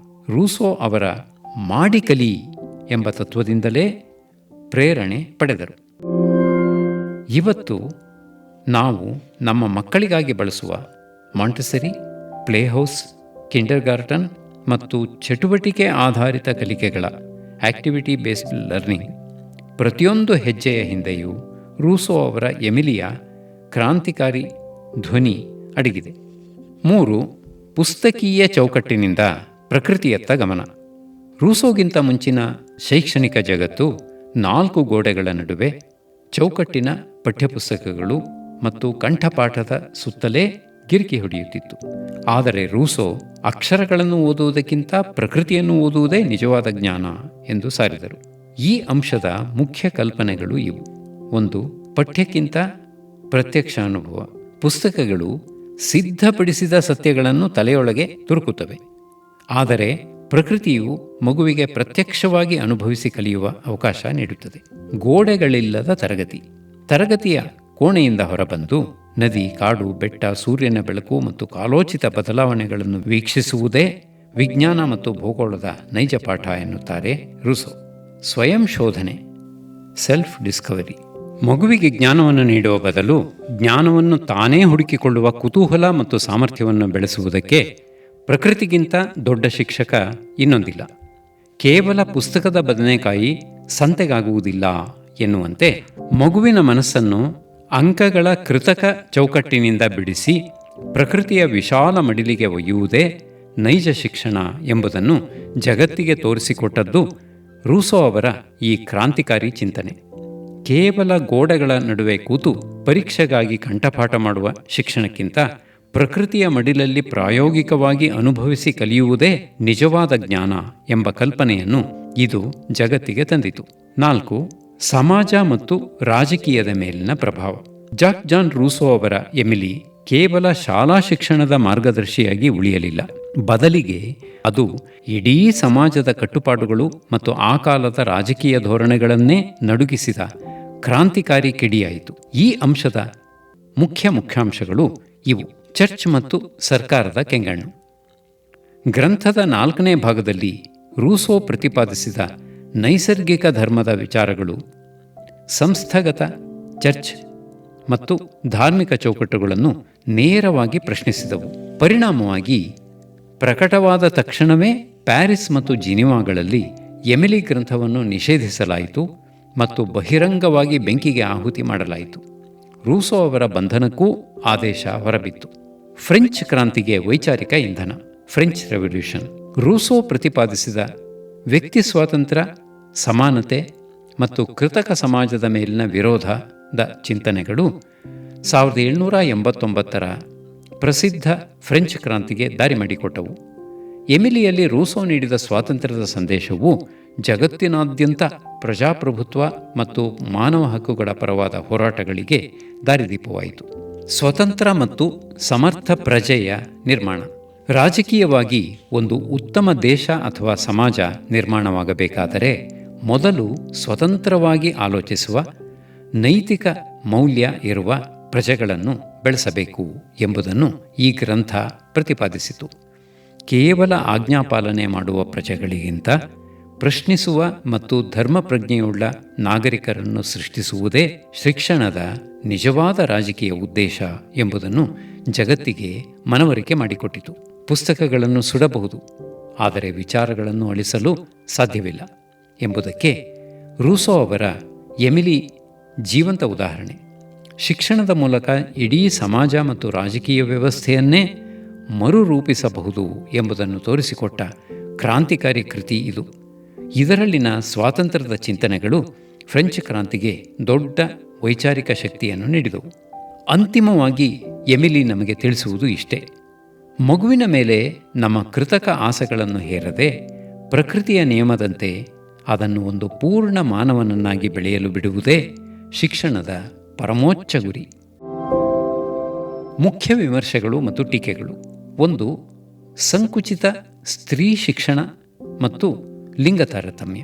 Speaker 1: ರೂಸೋ ಅವರ ಮಾಡಿ ಕಲಿ ಎಂಬ ತತ್ವದಿಂದಲೇ ಪ್ರೇರಣೆ ಪಡೆದರು. ಇವತ್ತು ನಾವು ನಮ್ಮ ಮಕ್ಕಳಿಗಾಗಿ ಬಳಸುವ ಮಾಂಟೆಸರಿ, ಪ್ಲೇಹೌಸ್, ಕಿಂಡರ್ಗಾರ್ಟನ್ ಮತ್ತು ಚಟುವಟಿಕೆ ಆಧಾರಿತ ಕಲಿಕೆಗಳ ಆಕ್ಟಿವಿಟಿ ಬೇಸ್ಡ್ ಲರ್ನಿಂಗ್ ಪ್ರತಿಯೊಂದು ಹೆಜ್ಜೆಯ ಹಿಂದೆಯೂ ರೂಸೋ ಅವರ ಎಮಿಲಿಯ ಕ್ರಾಂತಿಕಾರಿ ಧ್ವನಿ ಅಡಗಿದೆ. 3. ಪುಸ್ತಕೀಯ ಚೌಕಟ್ಟಿನಿಂದ ಪ್ರಕೃತಿಯತ್ತ ಗಮನ. ರೂಸೋಗಿಂತ ಮುಂಚಿನ ಶೈಕ್ಷಣಿಕ ಜಗತ್ತು 4 ಗೋಡೆಗಳ ನಡುವೆ ಚೌಕಟ್ಟಿನ ಪಠ್ಯಪುಸ್ತಕಗಳು ಮತ್ತು ಕಂಠಪಾಠದ ಸುತ್ತಲೇ ಗಿರಿಕಿ ಹೊಡೆಯುತ್ತಿತ್ತು. ಆದರೆ ರೂಸೋ ಅಕ್ಷರಗಳನ್ನು ಓದುವುದಕ್ಕಿಂತ ಪ್ರಕೃತಿಯನ್ನು ಓದುವುದೇ ನಿಜವಾದ ಜ್ಞಾನ ಎಂದು ಸಾರಿದರು. ಈ ಅಂಶದ ಮುಖ್ಯ ಕಲ್ಪನೆಗಳು ಇವು. 1. ಪಠ್ಯಕ್ಕಿಂತ ಪ್ರತ್ಯಕ್ಷ ಅನುಭವ. ಪುಸ್ತಕಗಳು ಸಿದ್ಧಪಡಿಸಿದ ಸತ್ಯಗಳನ್ನು ತಲೆಯೊಳಗೆ ತುರುಕುತ್ತವೆ. ಆದರೆ ಪ್ರಕೃತಿಯು ಮಗುವಿಗೆ ಪ್ರತ್ಯಕ್ಷವಾಗಿ ಅನುಭವಿಸಿ ಕಲಿಯುವ ಅವಕಾಶ ನೀಡುತ್ತದೆ. ಗೋಡೆಗಳಿಲ್ಲದ ತರಗತಿ. ತರಗತಿಯ ಕೋಣೆಯಿಂದ ಹೊರಬಂದು ನದಿ, ಕಾಡು, ಬೆಟ್ಟ, ಸೂರ್ಯನ ಬೆಳಕು ಮತ್ತು ಕಾಲೋಚಿತ ಬದಲಾವಣೆಗಳನ್ನು ವೀಕ್ಷಿಸುವುದೇ ವಿಜ್ಞಾನ ಮತ್ತು ಭೂಗೋಳದ ನೈಜ ಪಾಠ ಎನ್ನುತ್ತಾರೆ ರೂಸೋ. ಸ್ವಯಂ ಶೋಧನೆ, ಸೆಲ್ಫ್ ಡಿಸ್ಕವರಿ. ಮಗುವಿಗೆ ಜ್ಞಾನವನ್ನು ನೀಡುವ ಬದಲು ಜ್ಞಾನವನ್ನು ತಾನೇ ಹುಡುಕಿಕೊಳ್ಳುವ ಕುತೂಹಲ ಮತ್ತು ಸಾಮರ್ಥ್ಯವನ್ನು ಬೆಳೆಸುವುದಕ್ಕೆ ಪ್ರಕೃತಿಗಿಂತ ದೊಡ್ಡ ಶಿಕ್ಷಕ ಇನ್ನೊಂದಿಲ್ಲ. ಕೇವಲ ಪುಸ್ತಕದ ಬದನೆಕಾಯಿ ಸಂತೆಗಾಗುವುದಿಲ್ಲ ಎನ್ನುವಂತೆ ಮಗುವಿನ ಮನಸ್ಸನ್ನು ಅಂಕಗಳ ಕೃತಕ ಚೌಕಟ್ಟಿನಿಂದ ಬಿಡಿಸಿ ಪ್ರಕೃತಿಯ ವಿಶಾಲ ಮಡಿಲಿಗೆ ಒಯ್ಯುವುದೇ ನೈಜ ಶಿಕ್ಷಣ ಎಂಬುದನ್ನು ಜಗತ್ತಿಗೆ ತೋರಿಸಿಕೊಟ್ಟದ್ದು ರೂಸೋ ಅವರ ಈ ಕ್ರಾಂತಿಕಾರಿ ಚಿಂತನೆ. ಕೇವಲ ಗೋಡೆಗಳ ನಡುವೆ ಕೂತು ಪರೀಕ್ಷೆಗಾಗಿ ಕಂಠಪಾಠ ಮಾಡುವ ಶಿಕ್ಷಣಕ್ಕಿಂತ ಪ್ರಕೃತಿಯ ಮಡಿಲಲ್ಲಿ ಪ್ರಾಯೋಗಿಕವಾಗಿ ಅನುಭವಿಸಿ ಕಲಿಯುವುದೇ ನಿಜವಾದ ಜ್ಞಾನ ಎಂಬ ಕಲ್ಪನೆಯನ್ನು ಇದು ಜಗತ್ತಿಗೆ ತಂದಿತು. 4. ಸಮಾಜ ಮತ್ತು ರಾಜಕೀಯದ ಮೇಲಿನ ಪ್ರಭಾವ. ಜಾಕ್ ಜಾನ್ ರೂಸೋ ಅವರ ಎಮಿಲಿ ಕೇವಲ ಶಾಲಾ ಶಿಕ್ಷಣದ ಮಾರ್ಗದರ್ಶಿಯಾಗಿ ಉಳಿಯಲಿಲ್ಲ. ಬದಲಿಗೆ ಅದು ಇಡೀ ಸಮಾಜದ ಕಟ್ಟುಪಾಡುಗಳು ಮತ್ತು ಆ ಕಾಲದ ರಾಜಕೀಯ ಧೋರಣೆಗಳನ್ನೇ ನಡುಗಿಸಿದ ಕ್ರಾಂತಿಕಾರಿ ಕಿಡಿಯಾಯಿತು. ಈ ಅಂಶದ ಮುಖ್ಯಾಂಶಗಳು ಇವು. ಚರ್ಚ್ ಮತ್ತು ಸರ್ಕಾರದ ಕೆಂಗಣ್ಣು. ಗ್ರಂಥದ 4ನೇ ಭಾಗದಲ್ಲಿ ರೂಸೋ ಪ್ರತಿಪಾದಿಸಿದ ನೈಸರ್ಗಿಕ ಧರ್ಮದ ವಿಚಾರಗಳು ಸಂಸ್ಥಾಗತ ಚರ್ಚ್ ಮತ್ತು ಧಾರ್ಮಿಕ ಚೌಕಟ್ಟುಗಳನ್ನು ನೇರವಾಗಿ ಪ್ರಶ್ನಿಸಿದವು. ಪರಿಣಾಮವಾಗಿ ಪ್ರಕಟವಾದ ತಕ್ಷಣವೇ ಪ್ಯಾರಿಸ್ ಮತ್ತು ಜಿನಿವಾಗಳಲ್ಲಿ ಎಮಿಲಿ ಗ್ರಂಥವನ್ನು ನಿಷೇಧಿಸಲಾಯಿತು ಮತ್ತು ಬಹಿರಂಗವಾಗಿ ಬೆಂಕಿಗೆ ಆಹುತಿ ಮಾಡಲಾಯಿತು. ರೂಸೋ ಅವರ ಬಂಧನಕ್ಕೂ ಆದೇಶ ಹೊರಬಿತ್ತು. ಫ್ರೆಂಚ್ ಕ್ರಾಂತಿಗೆ ವೈಚಾರಿಕ ಇಂಧನ. French revolution. ರೂಸೋ ಪ್ರತಿಪಾದಿಸಿದ ವ್ಯಕ್ತಿ ಸ್ವಾತಂತ್ರ್ಯ, ಸಮಾನತೆ ಮತ್ತು ಕೃತಕ ಸಮಾಜದ ಮೇಲಿನ ವಿರೋಧದ ಚಿಂತನೆಗಳು 1789ರ ಪ್ರಸಿದ್ಧ ಫ್ರೆಂಚ್ ಕ್ರಾಂತಿಗೆ ದಾರಿ ಮಾಡಿಕೊಟ್ಟವು. ಎಮಿಲಿಯಲ್ಲಿ ರೂಸೋ ನೀಡಿದ ಸ್ವಾತಂತ್ರ್ಯದ ಸಂದೇಶವು ಜಗತ್ತಿನಾದ್ಯಂತ ಪ್ರಜಾಪ್ರಭುತ್ವ ಮತ್ತು ಮಾನವ ಹಕ್ಕುಗಳ ಪರವಾದ ಹೋರಾಟಗಳಿಗೆ ದಾರಿದೀಪವಾಯಿತು. ಸ್ವತಂತ್ರ ಮತ್ತು ಸಮರ್ಥ ಪ್ರಜೆಯ ನಿರ್ಮಾಣ. ರಾಜಕೀಯವಾಗಿ ಒಂದು ಉತ್ತಮ ದೇಶ ಅಥವಾ ಸಮಾಜ ನಿರ್ಮಾಣವಾಗಬೇಕಾದರೆ ಮೊದಲು ಸ್ವತಂತ್ರವಾಗಿ ಆಲೋಚಿಸುವ, ನೈತಿಕ ಮೌಲ್ಯ ಇರುವ ಪ್ರಜೆಗಳನ್ನು ಬೆಳೆಸಬೇಕು ಎಂಬುದನ್ನು ಈ ಗ್ರಂಥ ಪ್ರತಿಪಾದಿಸಿತು. ಕೇವಲ ಆಜ್ಞಾಪಾಲನೆ ಮಾಡುವ ಪ್ರಜೆಗಳಿಗಿಂತ ಪ್ರಶ್ನಿಸುವ ಮತ್ತು ಧರ್ಮ ಪ್ರಜ್ಞೆಯುಳ್ಳ ನಾಗರಿಕರನ್ನು ಸೃಷ್ಟಿಸುವುದೇ ಶಿಕ್ಷಣದ ನಿಜವಾದ ರಾಜಕೀಯ ಉದ್ದೇಶ ಎಂಬುದನ್ನು ಜಗತ್ತಿಗೆ ಮನವರಿಕೆ ಮಾಡಿಕೊಟ್ಟಿತು. ಪುಸ್ತಕಗಳನ್ನು ಸುಡಬಹುದು, ಆದರೆ ವಿಚಾರಗಳನ್ನು ಅಳಿಸಲು ಸಾಧ್ಯವಿಲ್ಲ ಎಂಬುದಕ್ಕೆ ರೂಸೋ ಅವರ ಎಮಿಲಿ ಜೀವಂತ ಉದಾಹರಣೆ. ಶಿಕ್ಷಣದ ಮೂಲಕ ಇಡೀ ಸಮಾಜ ಮತ್ತು ರಾಜಕೀಯ ವ್ಯವಸ್ಥೆಯನ್ನೇ ಮರುರೂಪಿಸಬಹುದು ಎಂಬುದನ್ನು ತೋರಿಸಿಕೊಟ್ಟ ಕ್ರಾಂತಿಕಾರಿ ಕೃತಿ ಇದು. ಇದರಲ್ಲಿನ ಸ್ವಾತಂತ್ರ್ಯದ ಚಿಂತನೆಗಳು ಫ್ರೆಂಚ್ ಕ್ರಾಂತಿಗೆ ದೊಡ್ಡ ವೈಚಾರಿಕ ಶಕ್ತಿಯನ್ನು ನೀಡಿದವು. ಅಂತಿಮವಾಗಿ ಎಮಿಲಿ ನಮಗೆ ತಿಳಿಸುವುದು ಇಷ್ಟೇ: ಮಗುವಿನ ಮೇಲೆ ನಮ್ಮ ಕೃತಕ ಆಸೆಗಳನ್ನು ಹೇರದೆ ಪ್ರಕೃತಿಯ ನಿಯಮದಂತೆ ಅದನ್ನು ಒಂದು ಪೂರ್ಣ ಮಾನವನನ್ನಾಗಿ ಬೆಳೆಯಲು ಬಿಡುವುದೇ ಶಿಕ್ಷಣದ ಪರಮೋಚ್ಚ ಗುರಿ. ಮುಖ್ಯ ವಿಮರ್ಶೆಗಳು ಮತ್ತು ಟೀಕೆಗಳು. 1. ಸಂಕುಚಿತ ಸ್ತ್ರೀ ಶಿಕ್ಷಣ ಮತ್ತು ಲಿಂಗ ತಾರತಮ್ಯ.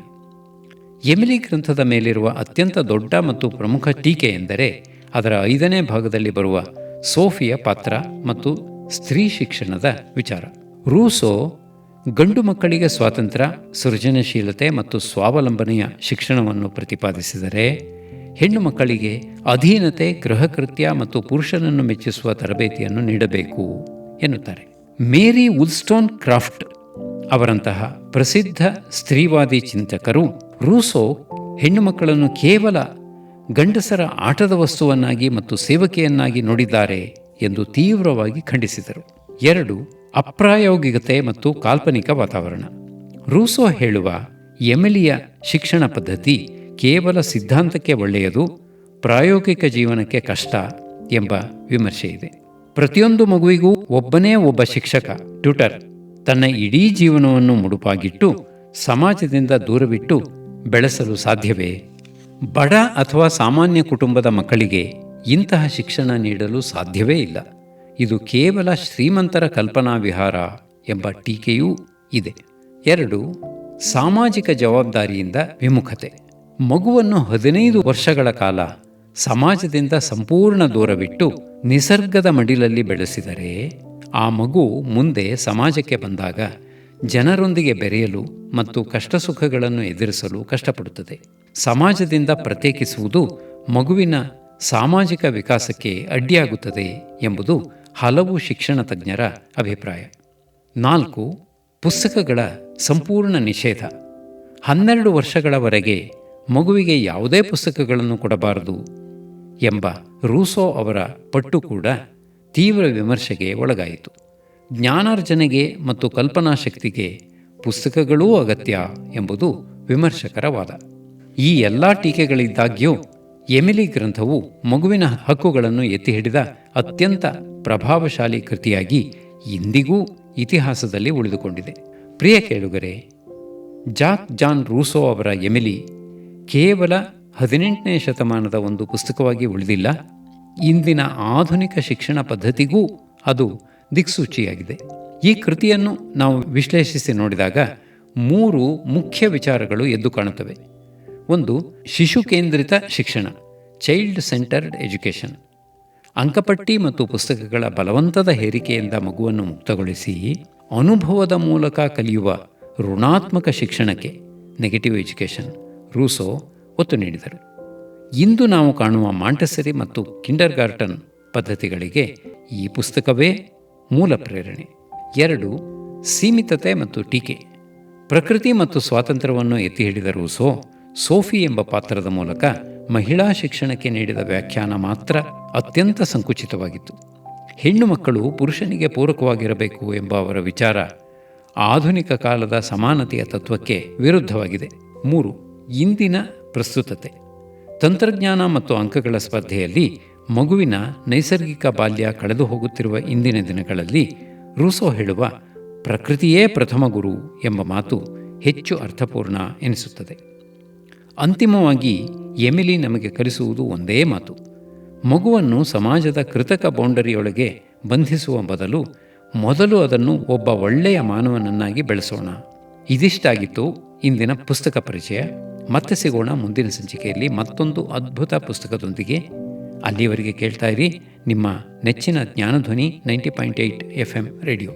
Speaker 1: ಎಮಿಲಿ ಗ್ರಂಥದ ಮೇಲಿರುವ ಅತ್ಯಂತ ದೊಡ್ಡ ಮತ್ತು ಪ್ರಮುಖ ಟೀಕೆ ಎಂದರೆ ಅದರ 5ನೇ ಭಾಗದಲ್ಲಿ ಬರುವ ಸೋಫಿಯ ಪಾತ್ರ ಮತ್ತು ಸ್ತ್ರೀ ಶಿಕ್ಷಣದ ವಿಚಾರ. ರೂಸೋ ಗಂಡು ಮಕ್ಕಳಿಗೆ ಸ್ವಾತಂತ್ರ್ಯ, ಸೃಜನಶೀಲತೆ ಮತ್ತು ಸ್ವಾವಲಂಬನೆಯ ಶಿಕ್ಷಣವನ್ನು ಪ್ರತಿಪಾದಿಸಿದರೆ, ಹೆಣ್ಣು ಮಕ್ಕಳಿಗೆ ಅಧೀನತೆ, ಗೃಹಕೃತ್ಯ ಮತ್ತು ಪುರುಷನನ್ನು ಮೆಚ್ಚಿಸುವ ತರಬೇತಿಯನ್ನು ನೀಡಬೇಕು ಎನ್ನುತ್ತಾರೆ. ಮೇರಿ ವುಲ್ಸ್ಟೋನ್ಕ್ರಾಫ್ಟ್ ಅವರಂತಹ ಪ್ರಸಿದ್ಧ ಸ್ತ್ರೀವಾದಿ ಚಿಂತಕರು ರೂಸೋ ಹೆಣ್ಣು ಮಕ್ಕಳನ್ನು ಕೇವಲ ಗಂಡಸರ ಆಟದ ವಸ್ತುವನ್ನಾಗಿ ಮತ್ತು ಸೇವಕಿಯನ್ನಾಗಿ ನೋಡಿದ್ದಾರೆ ಎಂದು ತೀವ್ರವಾಗಿ ಖಂಡಿಸಿದರು. 2. ಅಪ್ರಾಯೋಗಿಕತೆ ಮತ್ತು ಕಾಲ್ಪನಿಕ ವಾತಾವರಣ. ರೂಸೋ ಹೇಳುವ ಎಮಿಲಿಯ ಶಿಕ್ಷಣ ಪದ್ಧತಿ ಕೇವಲ ಸಿದ್ಧಾಂತಕ್ಕೆ ಒಳ್ಳೆಯದು, ಪ್ರಾಯೋಗಿಕ ಜೀವನಕ್ಕೆ ಕಷ್ಟ ಎಂಬ ವಿಮರ್ಶೆ ಇದೆ. ಪ್ರತಿಯೊಂದು ಮಗುವಿಗೂ ಒಬ್ಬನೇ ಒಬ್ಬ ಶಿಕ್ಷಕ, ಟ್ಯೂಟರ್, ತನ್ನ ಇಡೀ ಜೀವನವನ್ನು ಮುಡುಪಾಗಿಟ್ಟು ಸಮಾಜದಿಂದ ದೂರವಿಟ್ಟು ಬೆಳೆಸಲು ಸಾಧ್ಯವೇ? ಬಡ ಅಥವಾ ಸಾಮಾನ್ಯ ಕುಟುಂಬದ ಮಕ್ಕಳಿಗೆ ಇಂತಹ ಶಿಕ್ಷಣ ನೀಡಲು ಸಾಧ್ಯವೇ ಇಲ್ಲ. ಇದು ಕೇವಲ ಶ್ರೀಮಂತರ ಕಲ್ಪನಾ ವಿಹಾರ ಎಂಬ ಟೀಕೆಯೂ ಇದೆ. 2. ಸಾಮಾಜಿಕ ಜವಾಬ್ದಾರಿಯಿಂದ ವಿಮುಖತೆ. ಮಗುವನ್ನು 15 ವರ್ಷಗಳ ಕಾಲ ಸಮಾಜದಿಂದ ಸಂಪೂರ್ಣ ದೂರವಿಟ್ಟು ನಿಸರ್ಗದ ಮಡಿಲಲ್ಲಿ ಬೆಳೆಸಿದರೆ ಆ ಮಗು ಮುಂದೆ ಸಮಾಜಕ್ಕೆ ಬಂದಾಗ ಜನರೊಂದಿಗೆ ಬೆರೆಯಲು ಮತ್ತು ಕಷ್ಟ ಸುಖಗಳನ್ನು ಎದುರಿಸಲು ಕಷ್ಟಪಡುತ್ತದೆ. ಸಮಾಜದಿಂದ ಪ್ರತ್ಯೇಕಿಸುವುದು ಮಗುವಿನ ಸಾಮಾಜಿಕ ವಿಕಾಸಕ್ಕೆ ಅಡ್ಡಿಯಾಗುತ್ತದೆ ಎಂಬುದು ಹಲವು ಶಿಕ್ಷಣ ತಜ್ಞರ ಅಭಿಪ್ರಾಯ. 4. ಪುಸ್ತಕಗಳ ಸಂಪೂರ್ಣ ನಿಷೇಧ. 12 ವರ್ಷಗಳವರೆಗೆ ಮಗುವಿಗೆ ಯಾವುದೇ ಪುಸ್ತಕಗಳನ್ನು ಕೊಡಬಾರದು ಎಂಬ ರೂಸೋ ಅವರ ಪಟ್ಟು ಕೂಡ ತೀವ್ರ ವಿಮರ್ಶೆಗೆ ಒಳಗಾಯಿತು. ಜ್ಞಾನಾರ್ಜನೆಗೆ ಮತ್ತು ಕಲ್ಪನಾ ಶಕ್ತಿಗೆ ಪುಸ್ತಕಗಳೂ ಅಗತ್ಯ ಎಂಬುದು ವಿಮರ್ಶಕರ ವಾದ. ಈ ಎಲ್ಲ ಟೀಕೆಗಳಿದ್ದಾಗ್ಯೂ ಎಮಿಲಿ ಗ್ರಂಥವು ಮಗುವಿನ ಹಕ್ಕುಗಳನ್ನು ಎತ್ತಿ ಹಿಡಿದ ಅತ್ಯಂತ ಪ್ರಭಾವಶಾಲಿ ಕೃತಿಯಾಗಿ ಇಂದಿಗೂ ಇತಿಹಾಸದಲ್ಲಿ ಉಳಿದುಕೊಂಡಿದೆ. ಪ್ರಿಯ ಕೇಳುಗರೆ, ಜಾಕ್ ಜಾನ್ ರೂಸೋ ಅವರ ಎಮಿಲಿ ಕೇವಲ 18ನೇ ಶತಮಾನದ ಒಂದು ಪುಸ್ತಕವಾಗಿ ಉಳಿದಿಲ್ಲ, ಇಂದಿನ ಆಧುನಿಕ ಶಿಕ್ಷಣ ಪದ್ಧತಿಗೂ ಅದು ದಿಕ್ಸೂಚಿಯಾಗಿದೆ. ಈ ಕೃತಿಯನ್ನು ನಾವು ವಿಶ್ಲೇಷಿಸಿ ನೋಡಿದಾಗ 3 ಮುಖ್ಯ ವಿಚಾರಗಳು ಎದ್ದು ಕಾಣುತ್ತವೆ. 1. ಶಿಶು ಕೇಂದ್ರಿತ ಶಿಕ್ಷಣ, ಚೈಲ್ಡ್ ಸೆಂಟರ್ಡ್ ಎಜುಕೇಷನ್. ಅಂಕಪಟ್ಟಿ ಮತ್ತು ಪುಸ್ತಕಗಳ ಬಲವಂತದ ಹೇರಿಕೆಯಿಂದ ಮಗುವನ್ನು ಮುಕ್ತಗೊಳಿಸಿ ಅನುಭವದ ಮೂಲಕ ಕಲಿಯುವ ಋಣಾತ್ಮಕ ಶಿಕ್ಷಣಕ್ಕೆ, ನೆಗೆಟಿವ್ ಎಜುಕೇಷನ್, ರೂಸೋ ಒತ್ತು ನೀಡಿದರು. ಇಂದು ನಾವು ಕಾಣುವ ಮಾಂಟೆಸರಿ ಮತ್ತು ಕಿಂಡರ್ಗಾರ್ಟನ್ ಪದ್ಧತಿಗಳಿಗೆ ಈ ಪುಸ್ತಕವೇ ಮೂಲ ಪ್ರೇರಣೆ. 2. ಸೀಮಿತತೆ ಮತ್ತು ಟೀಕೆ. ಪ್ರಕೃತಿ ಮತ್ತು ಸ್ವಾತಂತ್ರ್ಯವನ್ನು ಎತ್ತಿ ಹಿಡಿದ ರೂಸೋ ಸೋಫಿ ಎಂಬ ಪಾತ್ರದ ಮೂಲಕ ಮಹಿಳಾ ಶಿಕ್ಷಣಕ್ಕೆ ನೀಡಿದ ವ್ಯಾಖ್ಯಾನ ಮಾತ್ರ ಅತ್ಯಂತ ಸಂಕುಚಿತವಾಗಿತ್ತು. ಹೆಣ್ಣು ಮಕ್ಕಳು ಪುರುಷನಿಗೆ ಪೂರಕವಾಗಿರಬೇಕು ಎಂಬ ಅವರ ವಿಚಾರ ಆಧುನಿಕ ಕಾಲದ ಸಮಾನತೆಯ ತತ್ವಕ್ಕೆ ವಿರುದ್ಧವಾಗಿದೆ. 3. ಇಂದಿನ ಪ್ರಸ್ತುತತೆ. ತಂತ್ರಜ್ಞಾನ ಮತ್ತು ಅಂಕಗಳ ಸ್ಪರ್ಧೆಯಲ್ಲಿ ಮಗುವಿನ ನೈಸರ್ಗಿಕ ಬಾಲ್ಯ ಕಳೆದು ಹೋಗುತ್ತಿರುವ ಇಂದಿನ ದಿನಗಳಲ್ಲಿ ರೂಸೋ ಹೇಳುವ ಪ್ರಕೃತಿಯೇ ಪ್ರಥಮ ಗುರು ಎಂಬ ಮಾತು ಹೆಚ್ಚು ಅರ್ಥಪೂರ್ಣ ಎನಿಸುತ್ತದೆ. ಅಂತಿಮವಾಗಿ ಎಮಿಲಿ ನಮಗೆ ಕಲಿಸುವುದು ಒಂದೇ ಮಾತು: ಮಗುವನ್ನು ಸಮಾಜದ ಕೃತಕ ಬೌಂಡರಿಯೊಳಗೆ ಬಂಧಿಸುವ ಬದಲು ಮೊದಲು ಅದನ್ನು ಒಬ್ಬ ಒಳ್ಳೆಯ ಮಾನವನನ್ನಾಗಿ ಬೆಳೆಸೋಣ. ಇದಿಷ್ಟಾಗಿತ್ತು ಇಂದಿನ ಪುಸ್ತಕ ಪರಿಚಯ. ಮತ್ತೆ ಸಿಗೋಣ ಮುಂದಿನ ಸಂಚಿಕೆಯಲ್ಲಿ ಮತ್ತೊಂದು ಅದ್ಭುತ ಪುಸ್ತಕದೊಂದಿಗೆ. ಅಲ್ಲಿಯವರೆಗೆ ಕೇಳ್ತಾ ಇರಿ ನಿಮ್ಮ ನೆಚ್ಚಿನ ಜ್ಞಾನಧ್ವನಿ 90.8 FM ರೇಡಿಯೋ.